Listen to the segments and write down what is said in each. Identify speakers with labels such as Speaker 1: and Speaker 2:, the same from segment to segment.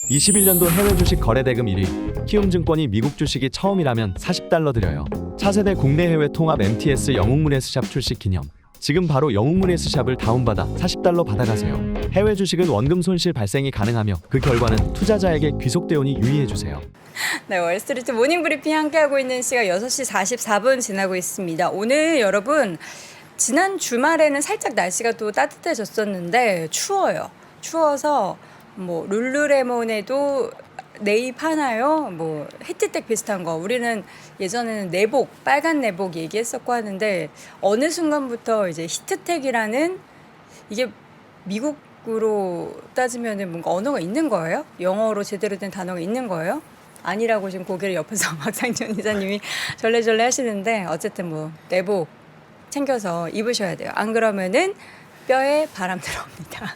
Speaker 1: 21년도 해외 주식 거래 대금 1위. 키움증권이 미국 주식이 처음이라면 $40 드려요. 차세대 국내 해외 통합 MTS 영웅문 S샵 출시 기념. 지금 바로 영웅문 S샵을 다운받아 $40 받아가세요. 해외 주식은 원금 손실 발생이 가능하며 그 결과는 투자자에게 귀속되오니 유의해주세요.
Speaker 2: 네, 월스트리트 모닝 브리핑 함께하고 있는 시각 6시 44분 지나고 있습니다. 오늘 여러분 지난 주말에는 살짝 날씨가 또 따뜻해졌었는데 추워요. 추워서 뭐 룰루레몬에도 내입하나요? 뭐 히트텍 비슷한 거 우리는 예전에는 내복 빨간 내복 얘기했었고 하는데 어느 순간부터 이제 히트텍이라는 이게 미국으로 따지면은 뭔가 언어가 있는 거예요? 영어로 제대로 된 단어가 있는 거예요? 아니라고 지금 고개를 옆에서 박상준 이사님이 절레절레 하시는데 어쨌든 뭐 내복 챙겨서 입으셔야 돼요. 안 그러면은 뼈에 바람 들어옵니다.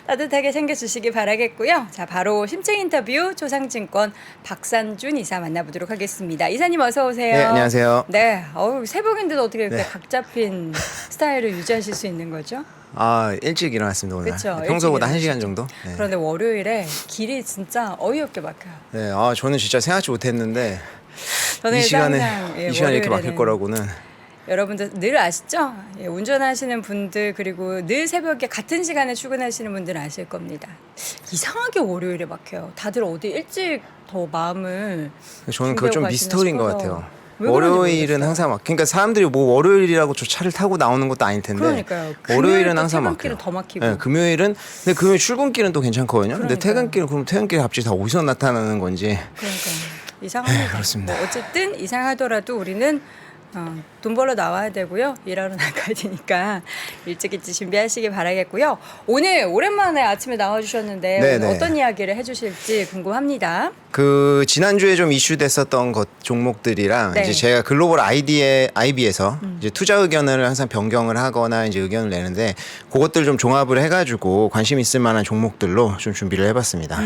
Speaker 2: 따뜻하게 챙겨주시기 바라겠고요. 자, 바로 심층 인터뷰 초상증권 박상준 이사 만나보도록 하겠습니다. 이사님 어서 오세요.
Speaker 3: 네, 안녕하세요.
Speaker 2: 네, 새벽인데도 어떻게 이렇게
Speaker 3: 네.
Speaker 2: 각 잡힌 스타일을 유지하실 수 있는 거죠?
Speaker 3: 아, 일찍 일어났습니다 오늘.
Speaker 2: 그쵸,
Speaker 3: 네, 평소보다
Speaker 2: 일찍
Speaker 3: 1시간 정도. 네.
Speaker 2: 그런데 월요일에 길이 진짜 어이없게 막혀요.
Speaker 3: 네, 저는 진짜 생각지 못했는데
Speaker 2: 저는
Speaker 3: 이 시간에
Speaker 2: 항상,
Speaker 3: 이 시간에 이렇게 막힐
Speaker 2: 월요일에는
Speaker 3: 거라고는.
Speaker 2: 여러분들 늘 아시죠? 예, 운전하시는 분들 그리고 늘 새벽에 같은 시간에 출근하시는 분들은 아실 겁니다. 이상하게 월요일에 막혀요. 다들 어디 일찍 더 마음을
Speaker 3: 저는 그거 좀
Speaker 2: 준비하고
Speaker 3: 미스터리인 것
Speaker 2: 가시나
Speaker 3: 같아요.
Speaker 2: 왜 그런지
Speaker 3: 월요일은
Speaker 2: 모르겠어요.
Speaker 3: 항상 막 그러니까 사람들이 뭐 월요일이라고 저 차를 타고 나오는 것도 아닐 텐데.
Speaker 2: 그러니까요.
Speaker 3: 월요일은 항상 막혀요.
Speaker 2: 퇴근길은 더 막히고.
Speaker 3: 네, 금요일은 근데 금요일 출근길은 또 괜찮거든요. 근데
Speaker 2: 그러니까요.
Speaker 3: 퇴근길은 그럼 퇴근길 갑자기 다 어디서 나타나는 건지.
Speaker 2: 그러니까 이상합니다.
Speaker 3: 그렇습니다.
Speaker 2: 뭐 어쨌든 이상하더라도 우리는 돈 벌러 나와야 되고요. 일하러 나가야 되니까 일찍 준비하시기 바라겠고요. 오늘 오랜만에 아침에 나와주셨는데
Speaker 3: 네,
Speaker 2: 오늘
Speaker 3: 네.
Speaker 2: 어떤 이야기를 해주실지 궁금합니다.
Speaker 3: 그 지난주에 좀 이슈됐었던 것 종목들이랑
Speaker 2: 네.
Speaker 3: 이제 제가 글로벌 IB에서 이제 투자 의견을 항상 변경을 하거나 이제 의견을 내는데 그것들 좀 종합을 해가지고 관심 있을 만한 종목들로 좀 준비를 해봤습니다.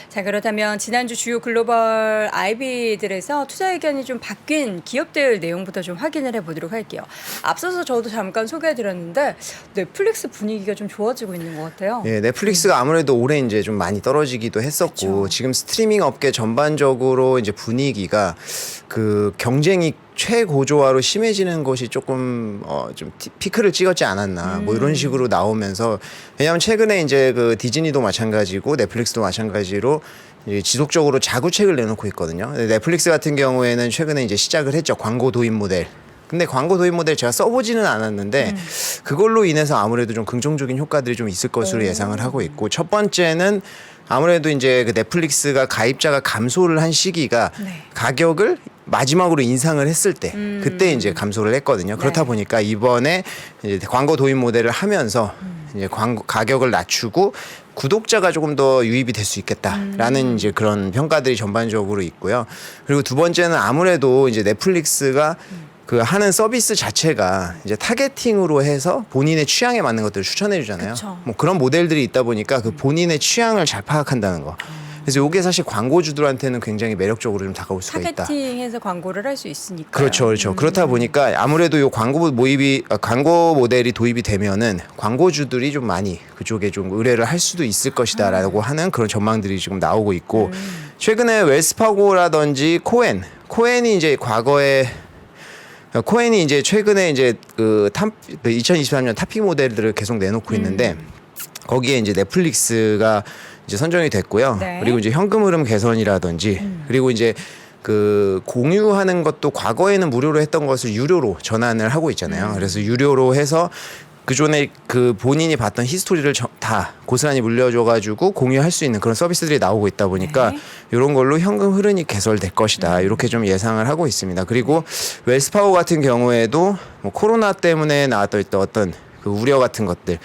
Speaker 2: 자, 그렇다면 지난주 주요 글로벌 IB들에서 투자 의견이 좀 바뀐 기업들 내용부터 좀 확인을 해보도록 할게요. 앞서서 저도 잠깐 소개해드렸는데 넷플릭스 분위기가 좀 좋아지고 있는 것 같아요.
Speaker 3: 예, 넷플릭스가 아무래도 올해 이제 좀 많이 떨어지기도 했었고
Speaker 2: 그쵸.
Speaker 3: 지금 스트리밍 업계 전반적으로 이제 분위기가 그 경쟁이 최고조화로 심해지는 것이 조금 좀 피크를 찍었지 않았나 뭐 이런 식으로 나오면서 왜냐하면 최근에 이제 그 디즈니도 마찬가지고 넷플릭스도 마찬가지로 이제 지속적으로 자구책을 내놓고 있거든요. 근데 넷플릭스 같은 경우에는 최근에 이제 시작을 했죠. 광고 도입 모델. 근데 광고 도입 모델 제가 써보지는 않았는데 그걸로 인해서 아무래도 좀 긍정적인 효과들이 좀 있을 것으로 예상을 하고 있고 첫 번째는 아무래도 이제 그 넷플릭스가 가입자가 감소를 한 시기가
Speaker 2: 네.
Speaker 3: 가격을 마지막으로 인상을 했을 때 그때 이제 감소를 했거든요. 그렇다
Speaker 2: 네.
Speaker 3: 보니까 이번에 이제 광고 도입 모델을 하면서 이제 광고 가격을 낮추고 구독자가 조금 더 유입이 될 수 있겠다라는 이제 그런 평가들이 전반적으로 있고요. 그리고 두 번째는 아무래도 이제 넷플릭스가 그 하는 서비스 자체가 이제 타겟팅으로 해서 본인의 취향에 맞는 것들을 추천해 주잖아요.
Speaker 2: 그쵸.
Speaker 3: 뭐 그런 모델들이 있다 보니까 그 본인의 취향을 잘 파악한다는 거. 그래서 이게 사실 광고주들한테는 굉장히 매력적으로 좀 다가올 수가 있다.
Speaker 2: 타겟팅해서 광고를 할 수 있으니까.
Speaker 3: 그렇죠, 그렇죠. 그렇다 보니까 아무래도 요 광고 모델이 도입이 되면은 광고주들이 좀 많이 그쪽에 좀 의뢰를 할 수도 있을 것이다라고 하는 그런 전망들이 지금 나오고 있고 최근에 웰스파고라든지 코엔이 이제 과거에 코엔이 이제 최근에 이제 그 2023년 탑픽 모델들을 계속 내놓고 있는데 거기에 이제 넷플릭스가 이제 선정이 됐고요.
Speaker 2: 네.
Speaker 3: 그리고 이제 현금 흐름 개선이라든지 그리고 이제 그 공유하는 것도 과거에는 무료로 했던 것을 유료로 전환을 하고 있잖아요. 그래서 유료로 해서 그전에 그 본인이 봤던 히스토리를 다 고스란히 물려줘가지고 공유할 수 있는 그런 서비스들이 나오고 있다 보니까
Speaker 2: 네.
Speaker 3: 이런 걸로 현금 흐름이 개설될 것이다 이렇게 좀 예상을 하고 있습니다. 그리고 웰스파고 같은 경우에도 뭐 코로나 때문에 나왔던 어떤 그 우려 같은 것들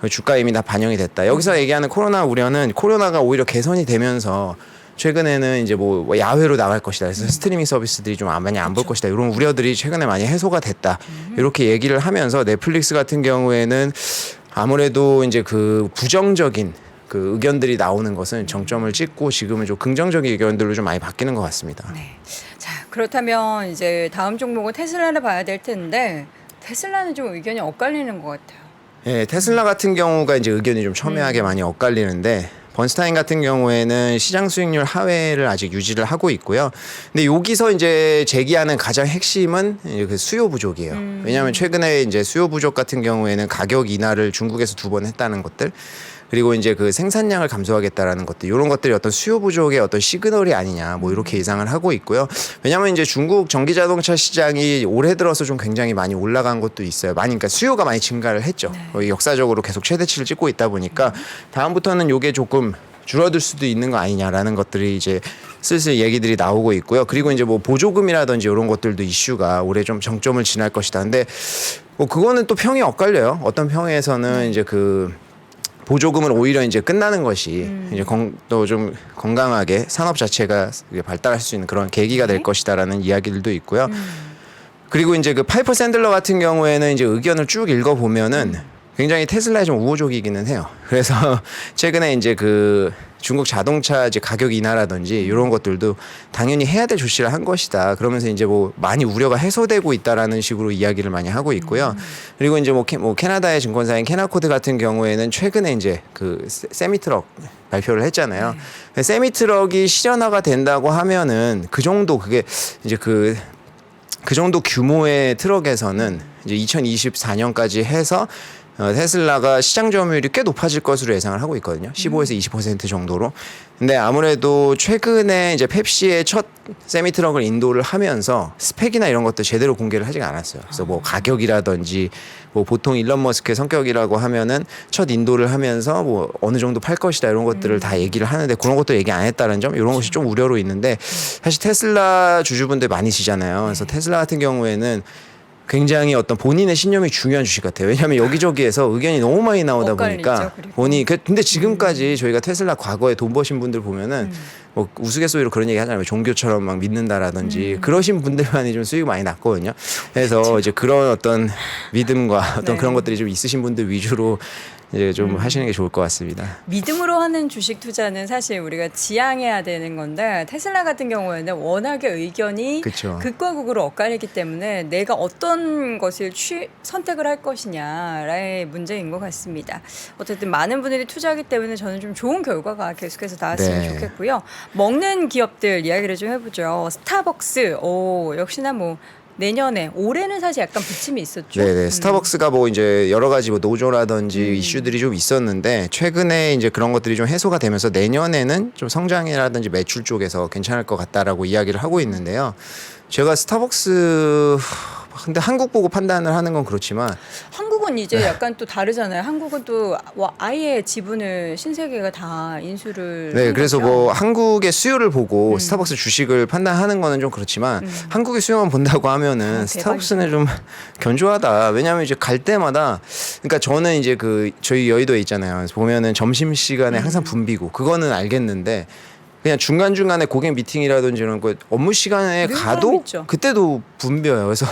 Speaker 3: 주가에 이미 다 반영이 됐다. 여기서 얘기하는 코로나 우려는 코로나가 오히려 개선이 되면서 최근에는 이제 뭐 야외로 나갈 것이다. 그래서 스트리밍 서비스들이 좀 많이 안 볼 것이다. 이런 우려들이 최근에 많이 해소가 됐다. 이렇게 얘기를 하면서 넷플릭스 같은 경우에는 아무래도 이제 그 부정적인 그 의견들이 나오는 것은 정점을 찍고 지금은 좀 긍정적인 의견들로 좀 많이 바뀌는 것 같습니다.
Speaker 2: 네. 자, 그렇다면 이제 다음 종목은 테슬라를 봐야 될 텐데 테슬라는 좀 의견이 엇갈리는 것 같아요.
Speaker 3: 예, 테슬라 같은 경우가 이제 의견이 좀 첨예하게 많이 엇갈리는데 번스타인 같은 경우에는 시장 수익률 하회를 아직 유지를 하고 있고요. 근데 여기서 이제 제기하는 가장 핵심은 이제 그 수요 부족이에요. 왜냐하면 최근에 이제 수요 부족 같은 경우에는 가격 인하를 중국에서 2번 했다는 것들. 그리고 이제 그 생산량을 감소하겠다라는 것들, 이런 것들이 어떤 수요 부족의 어떤 시그널이 아니냐, 뭐 이렇게 예상을 하고 있고요. 왜냐하면 이제 중국 전기 자동차 시장이 올해 들어서 좀 굉장히 많이 올라간 것도 있어요. 많이, 그러니까 수요가 많이 증가를 했죠. 거의 역사적으로 계속 최대치를 찍고 있다 보니까 다음부터는 요게 조금 줄어들 수도 있는 거 아니냐라는 것들이 이제 슬슬 얘기들이 나오고 있고요. 그리고 이제 뭐 보조금이라든지 이런 것들도 이슈가 올해 좀 정점을 지날 것이다. 근데 뭐 그거는 또 평이 엇갈려요. 어떤 평에서는 이제 그 보조금은 오히려 이제 끝나는 것이 이제 또 좀 건강하게 산업 자체가 발달할 수 있는 그런 계기가 될 것이다라는 이야기들도 있고요. 그리고 이제 그 파이퍼 샌들러 같은 경우에는 이제 의견을 쭉 읽어 보면은 굉장히 테슬라에 좀 우호적이기는 해요. 그래서 최근에 이제 그 중국 자동차 이제 가격 인하라든지 이런 것들도 당연히 해야 될 조치를 한 것이다. 그러면서 이제 뭐 많이 우려가 해소되고 있다라는 식으로 이야기를 많이 하고 있고요. 그리고 이제 뭐 캐나다의 증권사인 캐나코드 같은 경우에는 최근에 이제 그 세미트럭 발표를 했잖아요. 세미트럭이 실현화가 된다고 하면은 그 정도 그게 이제 그 정도 규모의 트럭에서는 이제 2024년까지 해서 테슬라가 시장 점유율이 꽤 높아질 것으로 예상을 하고 있거든요. 15에서 20% 정도로. 근데 아무래도 최근에 이제 펩시의 첫 세미트럭을 인도를 하면서 스펙이나 이런 것도 제대로 공개를 하지가 않았어요. 그래서 뭐 가격이라든지 뭐 보통 일론 머스크의 성격이라고 하면은 첫 인도를 하면서 뭐 어느 정도 팔 것이다 이런 것들을 다 얘기를 하는데 그런 것도 얘기 안 했다는 점 이런 것이 좀 우려로 있는데 사실 테슬라 주주분들 많이시잖아요. 그래서 테슬라 같은 경우에는 굉장히 어떤 본인의 신념이 중요한 주식 같아요. 왜냐하면 여기저기에서 의견이 너무 많이 나오다 보니까 본인 근데 지금까지 저희가 테슬라 과거에 돈 버신 분들 보면은 뭐 우스갯소리로 그런 얘기 하잖아요. 종교처럼 막 믿는다라든지 그러신 분들만이 좀 수익이 많이 났거든요. 그래서 이제 그런 어떤 믿음과 어떤 그런 것들이 좀 있으신 분들 위주로 이제 좀 하시는 게 좋을 것 같습니다.
Speaker 2: 믿음으로 하는 주식 투자는 사실 우리가 지향해야 되는 건데 테슬라 같은 경우에는 워낙에 의견이
Speaker 3: 그쵸.
Speaker 2: 극과 극으로 엇갈리기 때문에 내가 어떤 것을 선택을 할 것이냐의 문제인 것 같습니다. 어쨌든 많은 분들이 투자하기 때문에 저는 좀 좋은 결과가 계속해서 나왔으면
Speaker 3: 네.
Speaker 2: 좋겠고요. 먹는 기업들 이야기를 좀 해보죠. 스타벅스, 역시나 뭐 내년에 올해는 사실 약간 부침이 있었죠.
Speaker 3: 네네. 스타벅스가 뭐 이제 여러 가지 뭐 노조라든지 이슈들이 좀 있었는데 최근에 이제 그런 것들이 좀 해소가 되면서 내년에는 좀 성장이라든지 매출 쪽에서 괜찮을 것 같다라고 이야기를 하고 있는데요. 제가 스타벅스 근데 한국 보고 판단을 하는 건 그렇지만
Speaker 2: 한국은 이제 약간 또 다르잖아요. 한국은 또 아예 지분을 신세계가 다 인수를
Speaker 3: 네,
Speaker 2: 한
Speaker 3: 그래서
Speaker 2: 거죠.
Speaker 3: 뭐 한국의 수요를 보고 스타벅스 주식을 판단하는 거는 좀 그렇지만 한국의 수요만 본다고 하면은 스타벅스는 좀 견조하다. 왜냐하면 이제 갈 때마다 그러니까 저는 이제 그 저희 여의도에 있잖아요. 보면은 점심 시간에 항상 붐비고 그거는 알겠는데 그냥 중간중간에 고객 미팅이라든지 이런 거 업무 시간에
Speaker 2: 늘
Speaker 3: 가도
Speaker 2: 사람 있죠.
Speaker 3: 그때도 붐벼요. 그래서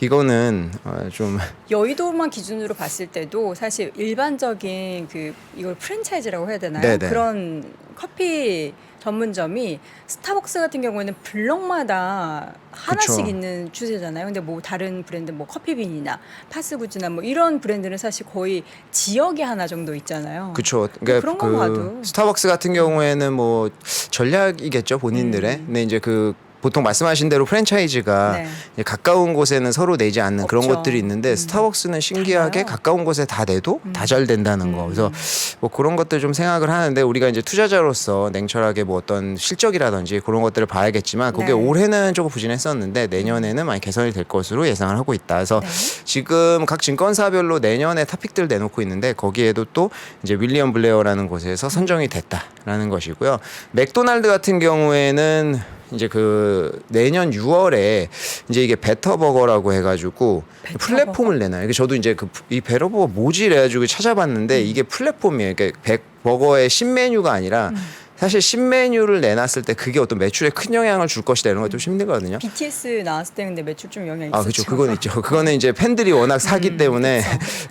Speaker 3: 이거는 좀
Speaker 2: 여의도만 기준으로 봤을 때도 사실 일반적인 그 이걸 프랜차이즈라고 해야 되나요?
Speaker 3: 네네.
Speaker 2: 그런 커피 전문점이 스타벅스 같은 경우에는 블럭마다 하나씩
Speaker 3: 그쵸.
Speaker 2: 있는 추세잖아요. 근데 뭐 다른 브랜드 뭐 커피빈이나 파스구즈나 뭐 이런 브랜드는 사실 거의 지역에 하나 정도 있잖아요.
Speaker 3: 그렇죠.
Speaker 2: 그런 거 봐도.
Speaker 3: 스타벅스 같은 경우에는 뭐 전략이겠죠 본인들의. 근데 이제 그 보통 말씀하신 대로 프랜차이즈가
Speaker 2: 네.
Speaker 3: 이제 가까운 곳에는 서로 내지 않는 그런
Speaker 2: 없죠.
Speaker 3: 것들이 있는데 스타벅스는 신기하게
Speaker 2: 달라요.
Speaker 3: 가까운 곳에 다 내도 다 잘 된다는 거. 그래서 뭐 그런 것들 좀 생각을 하는데 우리가 이제 투자자로서 냉철하게 뭐 어떤 실적이라든지 그런 것들을 봐야겠지만 그게
Speaker 2: 네.
Speaker 3: 올해는 조금 부진했었는데 내년에는 많이 개선이 될 것으로 예상을 하고 있다. 그래서
Speaker 2: 네.
Speaker 3: 지금 각 증권사별로 내년에 탑픽들 내놓고 있는데 거기에도 또 이제 윌리엄 블레어라는 곳에서 선정이 됐다라는 것이고요. 맥도날드 같은 경우에는 이제 그 내년 6월에 이제 이게 베터버거라고 해가지고
Speaker 2: 베터버거?
Speaker 3: 플랫폼을 내놔요. 이게 저도 이제 그 이 베터버거 뭐지 이래가지고 찾아봤는데 이게 플랫폼이에요. 그러니까 버거의 신메뉴가 아니라 사실 신메뉴를 내놨을 때 그게 어떤 매출에 큰 영향을 줄 것이다 이런 것도 좀 힘들거든요.
Speaker 2: BTS 나왔을 때 근데 매출 좀 영향이 있었죠.
Speaker 3: 아, 그렇죠. 그건 있죠. 그거는 이제 팬들이 워낙 사기 때문에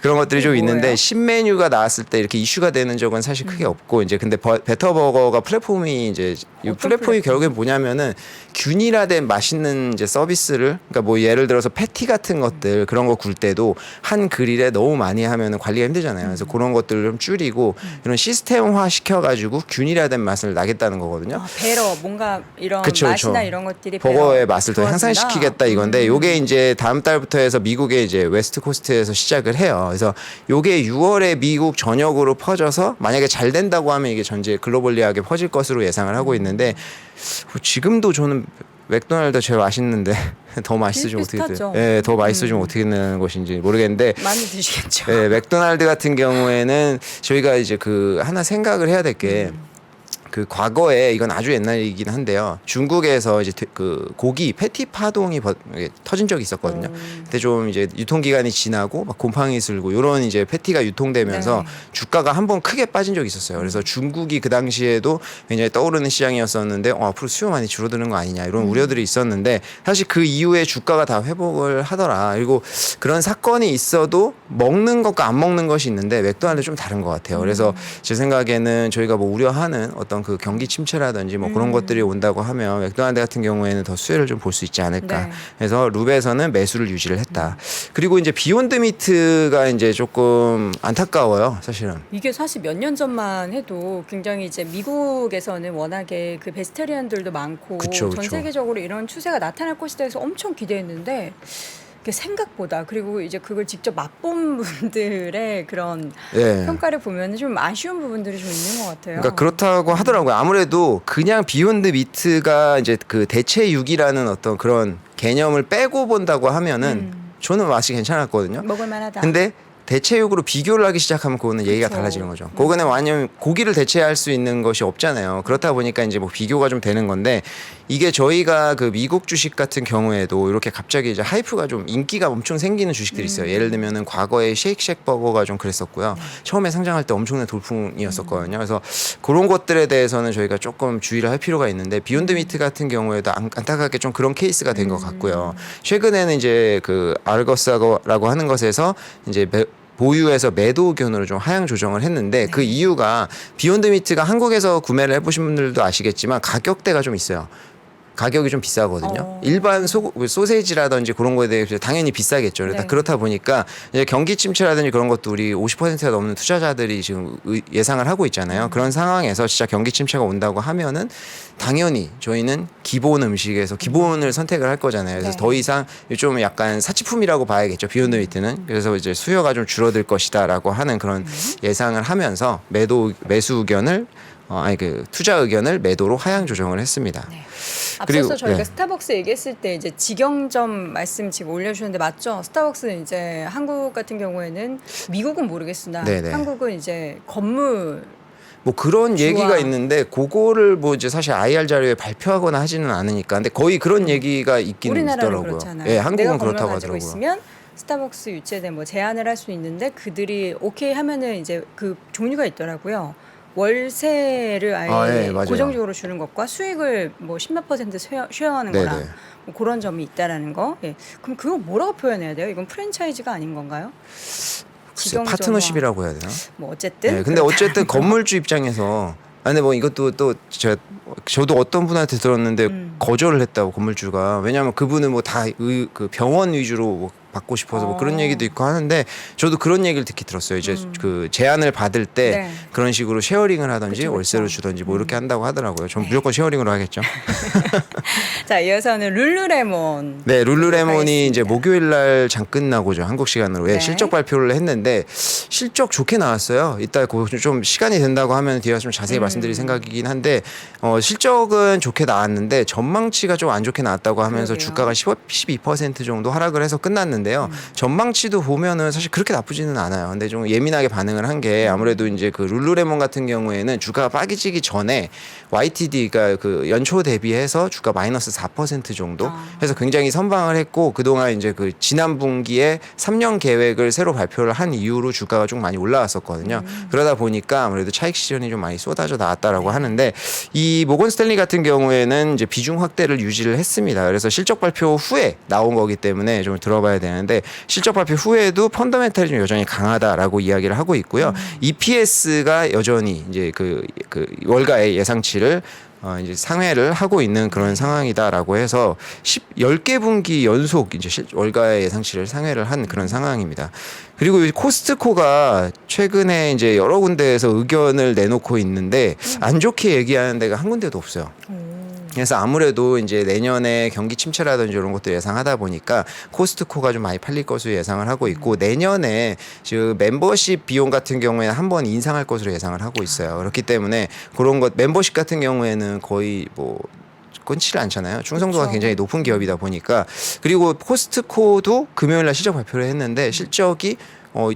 Speaker 3: 그런 것들이 좀
Speaker 2: 그게
Speaker 3: 있는데
Speaker 2: 뭐예요?
Speaker 3: 신메뉴가 나왔을 때 이렇게 이슈가 되는 적은 사실 크게 없고 이제 근데 베터버거가 플랫폼이 이제 이
Speaker 2: 어떤
Speaker 3: 플랫폼이
Speaker 2: 플랫폼?
Speaker 3: 결국엔 뭐냐면은 균일화된 맛있는 이제 서비스를 그러니까 뭐 예를 들어서 패티 같은 것들 그런 거 굴 때도 한 그릴에 너무 많이 하면은 관리가 힘들잖아요. 그래서 그런 것들을 좀 줄이고 이런 시스템화 시켜가지고 균일화된 맛을 나겠다는 거거든요.
Speaker 2: 아, 배러 뭔가 이런
Speaker 3: 그쵸,
Speaker 2: 맛이나
Speaker 3: 그쵸.
Speaker 2: 이런 것들이
Speaker 3: 버거의
Speaker 2: 배러
Speaker 3: 맛을 더
Speaker 2: 좋아진다?
Speaker 3: 향상시키겠다 이건데 요게 이제 다음 달부터 해서 미국의 이제 웨스트 코스트에서 시작을 해요. 그래서 요게 6월에 미국 전역으로 퍼져서 만약에 잘 된다고 하면 이게 전체 글로벌리하게 퍼질 것으로 예상을 하고 있는데 지금도 저는 맥도날드 제일 맛있는데 더 맛있어지면 어떻게
Speaker 2: 비슷비슷하죠.
Speaker 3: 돼요? 예, 더 맛있어지면 어떻게 되는 것인지 모르겠는데
Speaker 2: 많이 드시겠죠.
Speaker 3: 예, 맥도날드 같은 경우에는 저희가 이제 그 하나 생각을 해야 될 게 그 과거에 이건 아주 옛날이긴 한데요. 중국에서 이제 그 고기 패티 파동이 터진 적이 있었거든요. 그때 좀 이제 유통 기간이 지나고 막 곰팡이 슬고 이런 이제 패티가 유통되면서
Speaker 2: 네.
Speaker 3: 주가가 한번 크게 빠진 적이 있었어요. 그래서 중국이 그 당시에도 굉장히 떠오르는 시장이었었는데 앞으로 수요 많이 줄어드는 거 아니냐 이런 우려들이 있었는데 사실 그 이후에 주가가 다 회복을 하더라. 그리고 그런 사건이 있어도 먹는 것과 안 먹는 것이 있는데 맥도날드 좀 다른 것 같아요. 그래서 제 생각에는 저희가 뭐 우려하는 어떤 그 경기 침체라든지 뭐 그런 것들이 온다고 하면 맥도날드 같은 경우에는 더 수혜를 좀 볼 수 있지 않을까.
Speaker 2: 네.
Speaker 3: 그래서 룹에서는 매수를 유지를 했다. 그리고 이제 비욘드 미트가 이제 조금 안타까워요, 사실은.
Speaker 2: 이게 사실 몇 년 전만 해도 굉장히 이제 미국에서는 워낙에 그 베스테리안들도 많고
Speaker 3: 그쵸,
Speaker 2: 전
Speaker 3: 그쵸.
Speaker 2: 세계적으로 이런 추세가 나타날 것이다 해서 엄청 기대했는데 그게 생각보다 그리고 이제 그걸 직접 맛본 분들의 그런
Speaker 3: 예.
Speaker 2: 평가를 보면 좀 아쉬운 부분들이 좀 있는 것 같아요.
Speaker 3: 그러니까 그렇다고 하더라고요. 아무래도 그냥 비욘드 미트가 이제 그 대체 육이라는 어떤 그런 개념을 빼고 본다고 하면은 저는 맛이 괜찮았거든요.
Speaker 2: 먹을 만하다.
Speaker 3: 근데 대체육으로 비교를 하기 시작하면 그거는 얘기가
Speaker 2: 그쵸.
Speaker 3: 달라지는 거죠. 그거는 완전 고기를 대체할 수 있는 것이 없잖아요. 그렇다 보니까 이제 뭐 비교가 좀 되는 건데 이게 저희가 그 미국 주식 같은 경우에도 이렇게 갑자기 이제 하이프가 좀 인기가 엄청 생기는 주식들이 있어요. 예를 들면은 과거에 쉐이크쉑 버거가 좀 그랬었고요. 처음에 상장할 때 엄청난 돌풍이었었거든요. 그래서 그런 것들에 대해서는 저희가 조금 주의를 할 필요가 있는데 비욘드 미트 같은 경우에도 안타깝게 좀 그런 케이스가 된 것 같고요. 최근에는 이제 그 아르거스라고 하는 것에서 이제 보유해서 매도 의견으로 좀 하향 조정을 했는데 그 이유가 비욘드 미트가 한국에서 구매를 해보신 분들도 아시겠지만 가격대가 좀 있어요. 가격이 좀 비싸거든요. 일반 소세지라든지 그런 거에 대해서 당연히 비싸겠죠.
Speaker 2: 네.
Speaker 3: 그렇다 보니까 이제 경기 침체라든지 그런 것도 우리 50%가 넘는 투자자들이 지금 예상을 하고 있잖아요. 그런 상황에서 진짜 경기 침체가 온다고 하면은 당연히 저희는 기본 음식에서 기본을 선택을 할 거잖아요. 그래서
Speaker 2: 네.
Speaker 3: 더 이상 좀 약간 사치품이라고 봐야겠죠. 비욘드 미트는. 그래서 이제 수요가 좀 줄어들 것이다라고 하는 그런 예상을 하면서 매수 의견을 그 투자 의견을 매도로 하향 조정을 했습니다.
Speaker 2: 네.
Speaker 3: 그리고,
Speaker 2: 앞서서 저희가
Speaker 3: 네.
Speaker 2: 스타벅스 얘기했을 때 이제 직영점 말씀 지금 올려주셨는데 맞죠? 스타벅스는 이제 한국 같은 경우에는 미국은 모르겠으나
Speaker 3: 네네.
Speaker 2: 한국은 이제 건물
Speaker 3: 뭐 그런
Speaker 2: 주와.
Speaker 3: 얘기가 있는데 그거를 뭐 이제 사실 IR 자료에 발표하거나 하지는 않으니까 근데 거의 그런 얘기가 있긴
Speaker 2: 우리나라는
Speaker 3: 있더라고요.
Speaker 2: 그렇잖아요.
Speaker 3: 예,
Speaker 2: 내가
Speaker 3: 한국은
Speaker 2: 건물
Speaker 3: 그렇다고
Speaker 2: 가지고
Speaker 3: 하더라고요.
Speaker 2: 있으면 스타벅스 유치에 뭐 제한을 할 수 있는데 그들이 오케이 하면은 이제 그 종류가 있더라고요. 월세를 아예
Speaker 3: 예, 맞아요.
Speaker 2: 고정적으로 주는 것과 수익을 뭐 10몇 % 쉐어하는
Speaker 3: 네네.
Speaker 2: 거랑 뭐 그런 점이 있다라는 거. 예. 그럼 그거 뭐라고 표현해야 돼요? 이건 프랜차이즈가 아닌 건가요?
Speaker 3: 글쎄,
Speaker 2: 직영점화.
Speaker 3: 파트너십이라고 해야 되나?
Speaker 2: 뭐 어쨌든.
Speaker 3: 네, 근데 어쨌든 건물주 입장에서 근데 뭐 이것도 또 저도 어떤 분한테 들었는데 거절을 했다고 건물주가 왜냐하면 그분은 뭐 다 그 병원 위주로 뭐 받고 싶어서 뭐 그런 얘기도 있고 하는데 저도 그런 얘기를 듣기 들었어요. 이제 그 제안을 받을 때
Speaker 2: 네.
Speaker 3: 그런 식으로 쉐어링을 하든지
Speaker 2: 그쵸, 그쵸.
Speaker 3: 월세로 주든지 뭐 이렇게 한다고 하더라고요. 전 무조건 쉐어링으로 하겠죠.
Speaker 2: 자, 이어서는 룰루레몬.
Speaker 3: 네, 룰루레몬이 이제
Speaker 2: 하겠습니다.
Speaker 3: 목요일 날 장 끝나고죠. 한국 시간으로. 예,
Speaker 2: 네.
Speaker 3: 실적 발표를 했는데 실적 좋게 나왔어요. 이따 좀 시간이 된다고 하면 뒤에 좀 자세히 말씀드릴 생각이긴 한데 실적은 좋게 나왔는데 전망치가 좀 안 좋게 나왔다고 하면서
Speaker 2: 그러게요.
Speaker 3: 주가가 12% 정도 하락을 해서 끝났는데 했는데요. 전망치도 보면은 사실 그렇게 나쁘지는 않아요. 근데 좀 예민하게 반응을 한 게 아무래도 이제 그 룰루레몬 같은 경우에는 주가가 빠지기 전에 YTD가 그 연초 대비해서 주가 마이너스 4% 정도 해서 굉장히 선방을 했고 그동안 이제 그 지난 분기에 3년 계획을 새로 발표를 한 이후로 주가가 좀 많이 올라왔었거든요. 그러다 보니까 아무래도 차익 시전이 좀 많이 쏟아져 나왔다라고 하는데 이 모건 스탠리 같은 경우에는 이제 비중 확대를 유지를 했습니다. 그래서 실적 발표 후에 나온 거기 때문에 좀 들어봐야 되는데 실적 발표 후에도 펀더멘탈이 좀 여전히 강하다라고 이야기를 하고 있고요. EPS가 여전히 이제 그 월가의 예상치를 이제 상회를 하고 있는 그런 상황이다라고 해서 10개 분기 연속 이제 월가의 예상치를 상회를 한 그런 상황입니다. 그리고 코스트코가 최근에 이제 여러 군데에서 의견을 내놓고 있는데 안 좋게 얘기하는 데가 한 군데도 없어요. 그래서 아무래도 이제 내년에 경기 침체라든지 이런 것들 예상하다 보니까 코스트코가 좀 많이 팔릴 것으로 예상을 하고 있고 내년에 지금 멤버십 비용 같은 경우에는 한 번 인상할 것으로 예상을 하고 있어요. 그렇기 때문에 그런 것 멤버십 같은 경우에는 거의 뭐 끊지를 않잖아요. 충성도가
Speaker 2: 그렇죠.
Speaker 3: 굉장히 높은 기업이다 보니까 그리고 코스트코도 금요일날 실적 발표를 했는데 실적이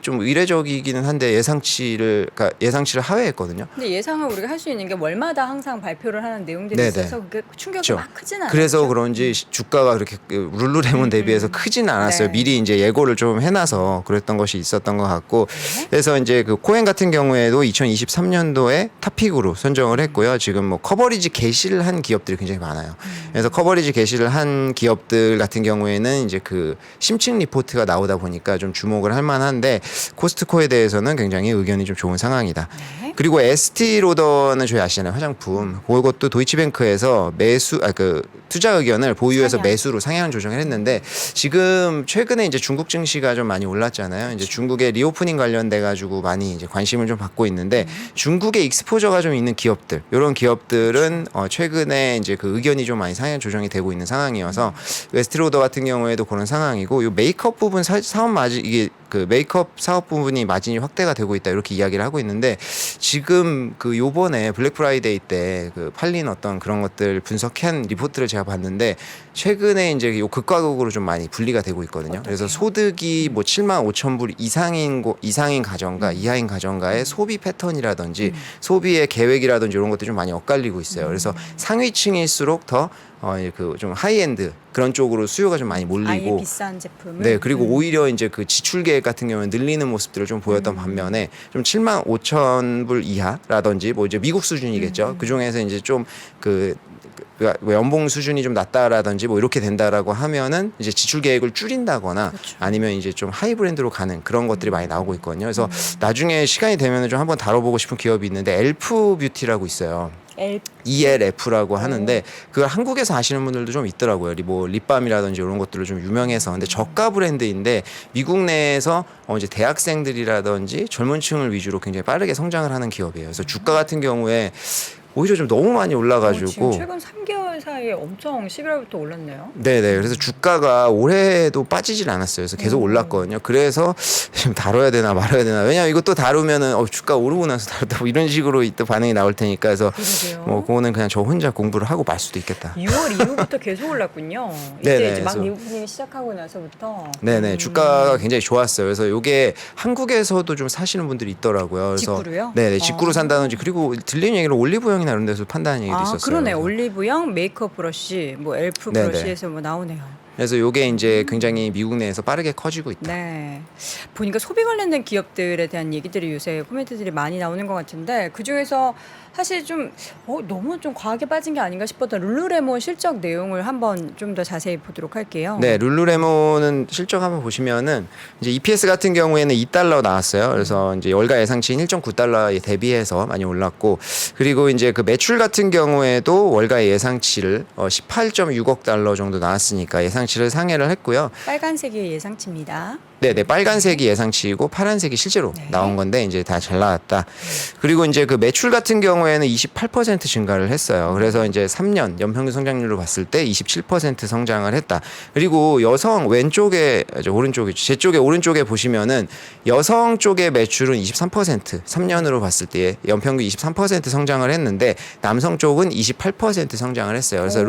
Speaker 3: 좀 의례적이기는 한데 예상치를 하회했거든요.
Speaker 2: 근데 예상을 우리가 할 수 있는 게 월마다 항상 발표를 하는 내용들이
Speaker 3: 네네.
Speaker 2: 있어서 그게 충격이
Speaker 3: 그렇죠.
Speaker 2: 막 크진 않아요.
Speaker 3: 그래서 그런지 주가가 그렇게 룰루레몬 대비해서 크지는 않았어요.
Speaker 2: 네.
Speaker 3: 미리 이제 예고를 좀 해놔서 그랬던 것이 있었던 것 같고 그래서 이제 그 코엔 같은 경우에도 2023년도에 탑픽으로 선정을 했고요. 지금 뭐 커버리지 개시를 한 기업들이 굉장히 많아요. 그래서 커버리지 개시를 한 기업들 같은 경우에는 이제 그 심층 리포트가 나오다 보니까 좀 주목을 할 만한데 코스트코에 대해서는 굉장히 의견이 좀 좋은 상황이다.
Speaker 2: 네.
Speaker 3: 그리고 에스티로더는 저희 아시잖아요. 화장품. 그것도 도이치뱅크에서 투자 의견을 보유해서
Speaker 2: 상향.
Speaker 3: 매수로 상향 조정을 했는데 지금 최근에 이제 중국 증시가 좀 많이 올랐잖아요. 이제 중국의 리오프닝 관련돼 가지고 많이 이제 관심을 좀 받고 있는데 중국의 익스포저가 좀 있는 기업들, 이런 기업들은 최근에 이제 그 의견이 좀 많이 상향 조정이 되고 있는 상황이어서 에스티로더 같은 경우에도 그런 상황이고 이 메이크업 부분 사업 마진 이게 그 메이크업 사업 부분이 마진이 확대가 되고 있다 이렇게 이야기를 하고 있는데 지금 그 요번에 블랙 프라이데이 때 그 팔린 어떤 그런 것들 분석한 리포트를 제가 봤는데 최근에 이제 요 극과극으로 좀 많이 분리가 되고 있거든요. 그래서 소득이 뭐 7만 5천 불 이상인 가정과 이하인 가정과의 소비 패턴이라든지 소비의 계획이라든지 이런 것들이 좀 많이 엇갈리고 있어요. 그래서 상위층일수록 더 그 좀 하이엔드 그런 쪽으로 수요가 좀 많이
Speaker 2: 아예
Speaker 3: 몰리고
Speaker 2: 비싼 제품을
Speaker 3: 네, 그리고 오히려 이제 그 지출 계획 같은 경우는 늘리는 모습들을 좀 보였던 반면에 좀 7만 5천 불 이하라든지 뭐 이제 미국 수준이겠죠. 그 중에서 이제 좀 그 연봉 수준이 좀 낮다라든지 뭐 이렇게 된다라고 하면은 이제 지출 계획을 줄인다거나
Speaker 2: 그렇죠.
Speaker 3: 아니면 이제 좀 하이 브랜드로 가는 그런 것들이 많이 나오고 있거든요. 그래서 나중에 시간이 되면은 좀 한번 다뤄보고 싶은 기업이 있는데 엘프 뷰티라고 있어요. ELF라고 하는데 그걸 한국에서 아시는 분들도 좀 있더라고요. 뭐 립밤이라든지 이런 것들로 좀 유명해서 근데 저가 브랜드인데 미국 내에서 이제 대학생들이라든지 젊은층을 위주로 굉장히 빠르게 성장을 하는 기업이에요. 그래서 주가 같은 경우에 오히려 좀 너무 많이 올라가지고
Speaker 2: 지금 최근 3개월 사이에 엄청 11월부터 올랐네요.
Speaker 3: 네네. 그래서 주가가 올해도 빠지질 않았어요. 그래서 계속 올랐거든요. 그래서 지금 다뤄야 되나 말아야 되나. 왜냐면 이것도 다루면은 주가 오르고 나서 다뤘다 뭐 이런 식으로 또 반응이 나올 테니까. 그래서
Speaker 2: 그러게요.
Speaker 3: 뭐 그거는 그냥 저 혼자 공부를 하고 말 수도 있겠다.
Speaker 2: 6월 이후부터 계속 올랐군요. 이제
Speaker 3: 네네,
Speaker 2: 이제 막
Speaker 3: 그래서-
Speaker 2: 리오프닝이 시작하고 나서부터.
Speaker 3: 네네. 주가가 굉장히 좋았어요. 그래서 이게 한국에서도 좀 사시는 분들이 있더라고요. 그래서
Speaker 2: 직구로요?
Speaker 3: 네네. 직구로 산다든지 그리고 들리는 얘기로 올리브영이나 이런 데서 판다는 얘기도 있었어요.
Speaker 2: 그러네.
Speaker 3: 그래서-
Speaker 2: 올리브영, 메이크업 브러쉬, 뭐 엘프
Speaker 3: 네네.
Speaker 2: 브러쉬에서 뭐 나오네요.
Speaker 3: 그래서 이게 이제 굉장히 미국 내에서 빠르게 커지고 있다.
Speaker 2: 네. 보니까 소비 관련된 기업들에 대한 얘기들이 요새 코멘트들이 많이 나오는 것 같은데 그 중에서 사실 좀 너무 좀 과하게 빠진 게 아닌가 싶었던 룰루레몬 실적 내용을 한번 좀 더 자세히 보도록 할게요.
Speaker 3: 네, 룰루레몬은 실적 한번 보시면은 이제 EPS 같은 경우에는 2달러 나왔어요. 그래서 이제 월가 예상치인 1.9달러에 대비해서 많이 올랐고 그리고 이제 그 매출 같은 경우에도 월가의 예상치를 18.6억 달러 정도 나왔으니까 예상치를 상회를 했고요.
Speaker 2: 빨간색이 예상치입니다.
Speaker 3: 네, 빨간색이 예상치이고 파란색이 실제로 나온 건데 이제 다 잘 나왔다. 그리고 이제 그 매출 같은 경우에는 28% 증가를 했어요. 그래서 이제 3년 연평균 성장률로 봤을 때 27% 성장을 했다. 그리고 여성 왼쪽에 오른쪽에 제 쪽에 오른쪽에 보시면은 여성 쪽의 매출은 23% 3년으로 봤을 때 연평균 23% 성장을 했는데 남성 쪽은 28% 성장을 했어요. 그래서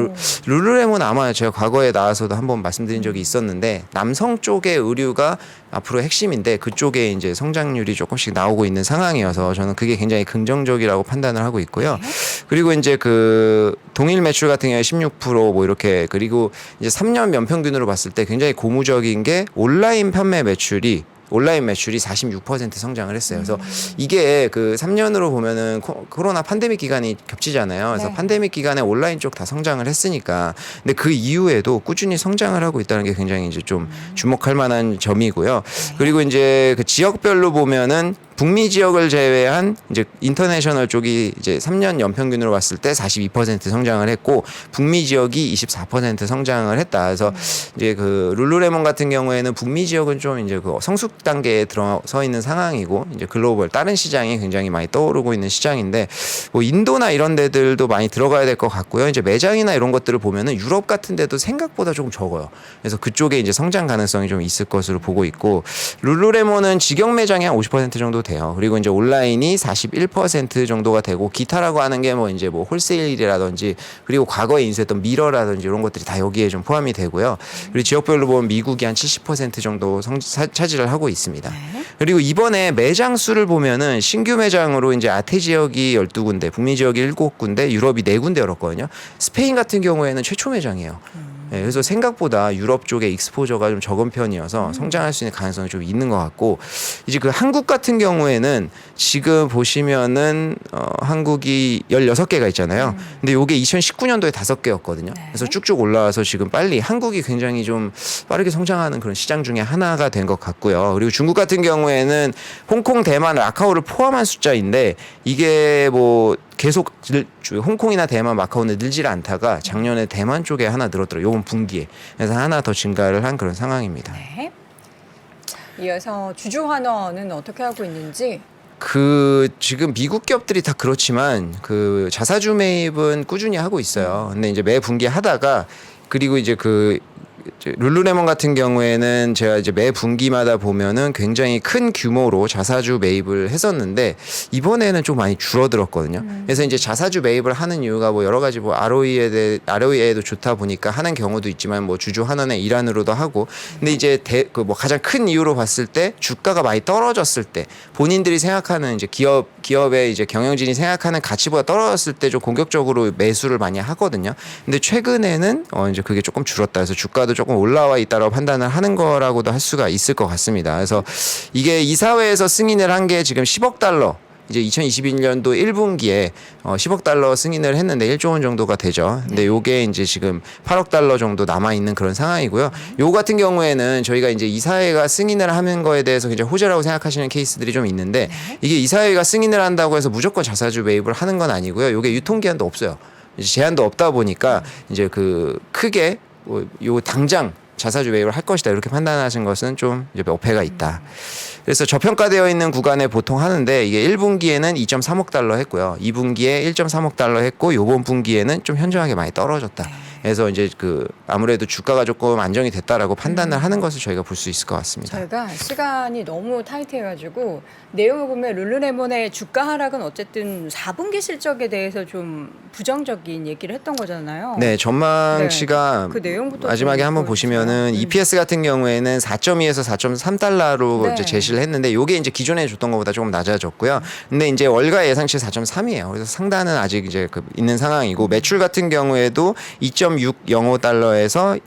Speaker 3: 룰루레몬 아마 제가 과거에 나와서도 한번 말씀드린 적이 있었는데 남성 쪽의 의류가 앞으로 핵심인데 그쪽에 이제 성장률이 조금씩 나오고 있는 상황이어서 저는 그게 굉장히 긍정적이라고 판단을 하고 있고요. 그리고 이제 그 동일 매출 같은 경우에 16%뭐 이렇게 그리고 이제 3년 연평균으로 봤을 때 굉장히 고무적인 게 온라인 매출이 46% 성장을 했어요. 그래서 이게 그 3년으로 보면은 코로나 팬데믹 기간이 겹치잖아요. 그래서
Speaker 2: 네.
Speaker 3: 팬데믹 기간에 온라인 쪽 다 성장을 했으니까. 근데 그 이후에도 꾸준히 성장을 하고 있다는 게 굉장히 이제 좀 주목할 만한 점이고요. 그리고 이제 그 지역별로 보면은 북미 지역을 제외한 이제 인터내셔널 쪽이 이제 3년 연평균으로 봤을 때 42% 성장을 했고 북미 지역이 24% 성장을 했다. 그래서 이제 그 룰루레몬 같은 경우에는 북미 지역은 좀 이제 그 성숙 단계에 들어서 있는 상황이고 이제 글로벌 다른 시장이 굉장히 많이 떠오르고 있는 시장인데 뭐 인도나 이런 데들도 많이 들어가야 될 것 같고요. 이제 매장이나 이런 것들을 보면은 유럽 같은 데도 생각보다 조금 적어요. 그래서 그쪽에 이제 성장 가능성이 좀 있을 것으로 보고 있고 룰루레몬은 직영 매장이 한 50% 정도 돼요. 그리고 이제 온라인이 41% 정도가 되고 기타라고 하는 게 뭐 이제 뭐 홀세일이라든지 그리고 과거에 인수했던 미러라든지 이런 것들이 다 여기에 좀 포함이 되고요. 그리고 지역별로 보면 미국이 한 70% 정도 차지를 하고 있습니다. 그리고 이번에 매장 수를 보면은 신규 매장으로 이제 아태 지역이 12군데, 북미 지역이 7군데, 유럽이 4군데 열었거든요. 스페인 같은 경우에는 최초 매장이에요. 네, 그래서 생각보다 유럽 쪽에 익스포저가 좀 적은 편이어서 성장할 수 있는 가능성이 좀 있는 것 같고 이제 그 한국 같은 경우에는 지금 보시면은 한국이 16개가 있잖아요. 근데 요게 2019년도에 5개였거든요. 그래서 쭉쭉 올라와서 지금 빨리 한국이 굉장히 좀 빠르게 성장하는 그런 시장 중에 하나가 된 것 같고요. 그리고 중국 같은 경우에는 홍콩, 대만, 마카오를 포함한 숫자인데 이게 뭐 계속 홍콩이나 대만, 마카오는 늘질 않다가 작년에 대만 쪽에 하나 늘었더라고요. 이번 분기에. 그래서 하나 더 증가를 한 그런 상황입니다.
Speaker 2: 네. 이어서 주주환원은 어떻게 하고 있는지.
Speaker 3: 그 지금 미국 기업들이 다 그렇지만 그 자사주 매입은 꾸준히 하고 있어요. 근데 이제 매 분기 하다가 그리고 이제 그 룰루레몬 같은 경우에는 제가 이제 매 분기마다 보면은 굉장히 큰 규모로 자사주 매입을 했었는데 이번에는 좀 많이 줄어들었거든요. 그래서 이제 자사주 매입을 하는 이유가 뭐 여러 가지 뭐 ROE에도 좋다 보니까 하는 경우도 있지만 뭐 주주 환원의 일환으로도 하고 근데 이제 그 뭐 가장 큰 이유로 봤을 때 주가가 많이 떨어졌을 때 본인들이 생각하는 이제 기업의 이제 경영진이 생각하는 가치보다 떨어졌을 때 좀 공격적으로 매수를 많이 하거든요. 근데 최근에는 이제 그게 조금 줄었다. 그래서 주가도 조금 올라와 있다고 판단을 하는 거라고도 할 수가 있을 것 같습니다. 그래서 이게 이사회에서 승인을 한 게 지금 10억 달러 이제 2021년도 1분기에 10억 달러 승인을 했는데 1조 원 정도가 되죠. 근데 요게 이제 지금 8억 달러 정도 남아 있는 그런 상황이고요. 요 같은 경우에는 저희가 이제 이사회가 승인을 하는 거에 대해서 굉장히 호재라고 생각하시는 케이스들이 좀 있는데 이게 이사회가 승인을 한다고 해서 무조건 자사주 매입을 하는 건 아니고요. 요게 유통기한도 없어요. 이제 제한도 없다 보니까 이제 그 크게 요 당장 자사주 매입을 할 것이다 이렇게 판단하신 것은 좀 이제 어폐가 있다. 그래서 저평가되어 있는 구간에 보통 하는데 이게 1분기에는 2.3억 달러 했고요. 2분기에 1.3억 달러 했고 요번 분기에는 좀 현저하게 많이 떨어졌다. 그래서 이제 그 아무래도 주가가 조금 안정이 됐다라고 판단을 하는 것을 저희가 볼 수 있을 것 같습니다.
Speaker 2: 저희가 시간이 너무 타이트해가지고 내용을 보면 룰루레몬의 주가 하락은 어쨌든 4분기 실적에 대해서 좀 부정적인 얘기를 했던 거잖아요.
Speaker 3: 네, 전망치가
Speaker 2: 그 내용부터
Speaker 3: 마지막에 한번
Speaker 2: 보여주세요.
Speaker 3: 보시면은 EPS 같은 경우에는 4.2에서 4.3달러로
Speaker 2: 네.
Speaker 3: 이제 제시를 했는데 요게 이제 기존에 줬던 것보다 조금 낮아졌고요. 근데 이제 월가 예상치 4.3이에요. 그래서 상단은 아직 이제 그 있는 상황이고 매출 같은 경우에도 2.605달러에서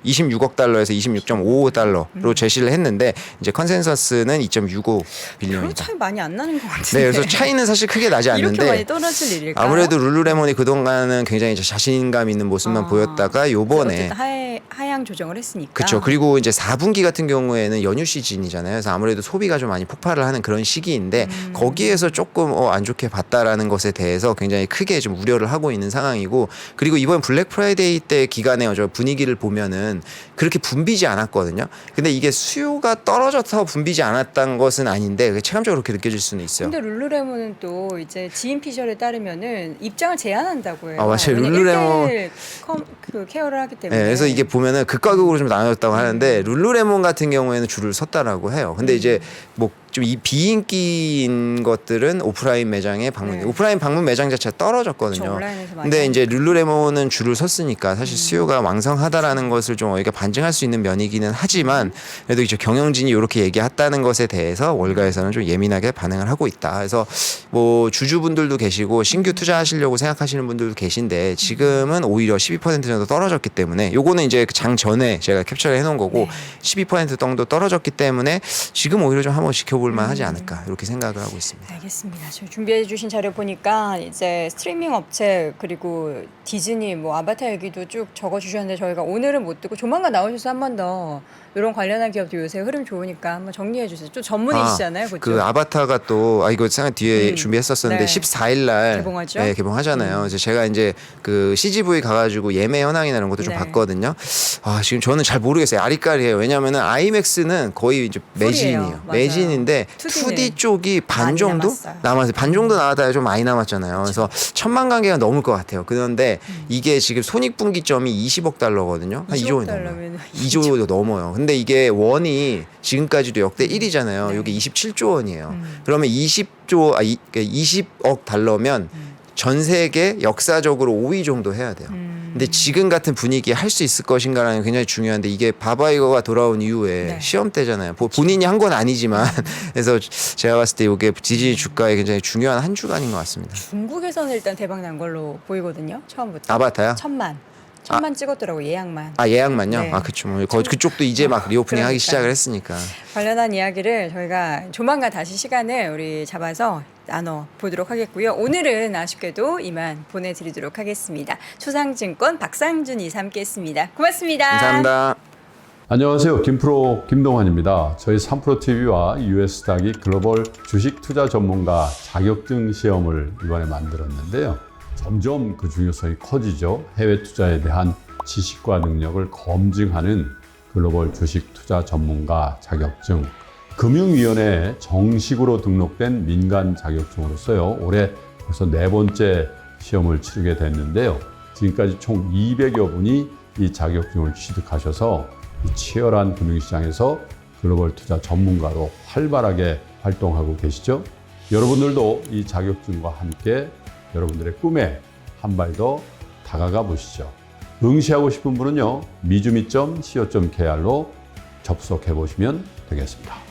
Speaker 3: 26억 달러에서 26.55달러로 제시를 했는데 이제 컨센서스는 2.65
Speaker 2: 별로
Speaker 3: 빌리언이다.
Speaker 2: 차이 많이 안 나는 것 같은데.
Speaker 3: 네, 그래서 차이는 사실 크게 나지
Speaker 2: 이렇게
Speaker 3: 않는데
Speaker 2: 많이 떨어질 일일까요?
Speaker 3: 아무래도 룰루레몬이 그동안은 굉장히 자신감 있는 모습만 보였다가 요번에
Speaker 2: 어쨌든 하향 조정을 했으니까.
Speaker 3: 그렇죠. 그리고 이제 4분기 같은 경우에는 연휴 시즌이잖아요. 그래서 아무래도 소비가 좀 많이 폭발을 하는 그런 시기인데 거기에서 조금 안 좋게 봤다라는 것에 대해서 굉장히 크게 좀 우려를 하고 있는 상황이고 그리고 이번 물론 블랙 프라이데이 때 기간에 저 분위기를 보면은 그렇게 붐비지 않았거든요. 근데 이게 수요가 떨어져서 붐비지 않았던 것은 아닌데 체감적으로 그렇게 느껴질 수는 있어요.
Speaker 2: 근데 룰루레몬은 또 이제 지인 피셜에 따르면은 입장을 제한한다고 해요.
Speaker 3: 아, 맞아요.
Speaker 2: 왜냐면
Speaker 3: 룰루레몬
Speaker 2: 1대1 그 케어를 하기 때문에.
Speaker 3: 네, 그래서 이게 보면은 극가격으로 좀 나눠졌다고 하는데 룰루레몬 같은 경우에는 줄을 섰다라고 해요. 근데 이제 뭐 좀 이 비인기인 것들은 오프라인 매장에 방문,
Speaker 2: 네.
Speaker 3: 오프라인 방문 매장 자체가
Speaker 2: 그렇죠,
Speaker 3: 떨어졌거든요.
Speaker 2: 온라인에서 많이
Speaker 3: 근데 이제 룰루레몬은 줄을 섰으니까 사실 수요가 왕성하다라는 것을 좀 우리가 반증할 수 있는 면이기는 하지만 그래도 이제 경영진이 이렇게 얘기했다는 것에 대해서 월가에서는 좀 예민하게 반응을 하고 있다. 그래서 뭐 주주분들도 계시고 신규 투자하시려고 생각하시는 분들도 계신데 지금은 오히려 12% 정도 떨어졌기 때문에 요거는 이제 장 전에 제가 캡처를 해놓은 거고 12% 정도 떨어졌기 때문에 지금 오히려 좀 한번 지켜볼 만하지 않을까 이렇게 생각을 하고 있습니다.
Speaker 2: 알겠습니다. 저희 준비해 주신 자료 보니까 이제 스트리밍 업체 그리고 디즈니 뭐 아바타 얘기도 쭉 적어 주셨는데 저희가 오늘은 못 듣고 조만간 나오셔서 한 번 더 이런 관련한 기업도 요새 흐름 좋으니까 한번 정리해 주세요. 좀 전문이시잖아요, 그렇죠?
Speaker 3: 그 아바타가 또 이거 생각 뒤에 준비했었었는데
Speaker 2: 네.
Speaker 3: 14일 날
Speaker 2: 개봉하죠?
Speaker 3: 네, 개봉하잖아요. 그래서 제가 이제 그 CGV 가가지고 예매 현황이나 이런 것도 좀
Speaker 2: 네.
Speaker 3: 봤거든요. 아 지금 저는 잘 모르겠어요. 아리까리해요. 왜냐하면은 아이맥스는 거의 이제 매진이에요.
Speaker 2: 맞아요.
Speaker 3: 매진인데
Speaker 2: 2D 는
Speaker 3: 2D 쪽이 반
Speaker 2: 많이
Speaker 3: 정도
Speaker 2: 남았어요.
Speaker 3: 남았어요. 반 정도 나왔다가 좀 많이 남았잖아요. 그래서 1,000만 관계가 넘을 것 같아요. 그런데 이게 지금 손익분기점이 20억 달러거든요. 한 2조
Speaker 2: 20억
Speaker 3: 넘어요.
Speaker 2: 달러면은
Speaker 3: 2조도 넘어요. 근데 이게 원이 지금까지도 역대 1위잖아요. 여기 27조 원이에요. 그러면 20억 달러면 전 세계 역사적으로 5위 정도 해야 돼요. 근데 지금 같은 분위기에 할 수 있을 것인가라는 게 굉장히 중요한데 이게 바바이거가 돌아온 이후에
Speaker 2: 네.
Speaker 3: 시험 때잖아요. 본인이 한 건 아니지만 그래서 제가 봤을 때 이게 디즈니 주가에 굉장히 중요한 한 주간인 것 같습니다.
Speaker 2: 중국에서는 일단 대박 난 걸로 보이거든요. 처음부터.
Speaker 3: 아바타요?
Speaker 2: 1,000만 찍었더라고 예약만.
Speaker 3: 아 예약만요?
Speaker 2: 네.
Speaker 3: 아 그쵸. 뭐 그쪽도 이제 막 리오프닝 하기
Speaker 2: 그러니까요.
Speaker 3: 시작을 했으니까.
Speaker 2: 관련한 이야기를 저희가 조만간 다시 시간을 우리 잡아서 나눠 보도록 하겠고요. 오늘은 아쉽게도 이만 보내드리도록 하겠습니다. 초상증권 박상준 이사 함께했습니다. 고맙습니다.
Speaker 3: 감사합니다.
Speaker 4: 안녕하세요. 김프로 김동환입니다. 저희 3프로TV와 US닥이 글로벌 주식 투자 전문가 자격증 시험을 이번에 만들었는데요. 점점 그 중요성이 커지죠. 해외 투자에 대한 지식과 능력을 검증하는 글로벌 주식 투자 전문가 자격증. 금융위원회에 정식으로 등록된 민간 자격증으로서요. 올해 벌써 4번째 시험을 치르게 됐는데요. 지금까지 총 200여 분이 이 자격증을 취득하셔서 이 치열한 금융시장에서 글로벌 투자 전문가로 활발하게 활동하고 계시죠. 여러분들도 이 자격증과 함께 여러분들의 꿈에 한 발 더 다가가 보시죠. 응시하고 싶은 분은요. 미주미.co.kr로 접속해 보시면 되겠습니다.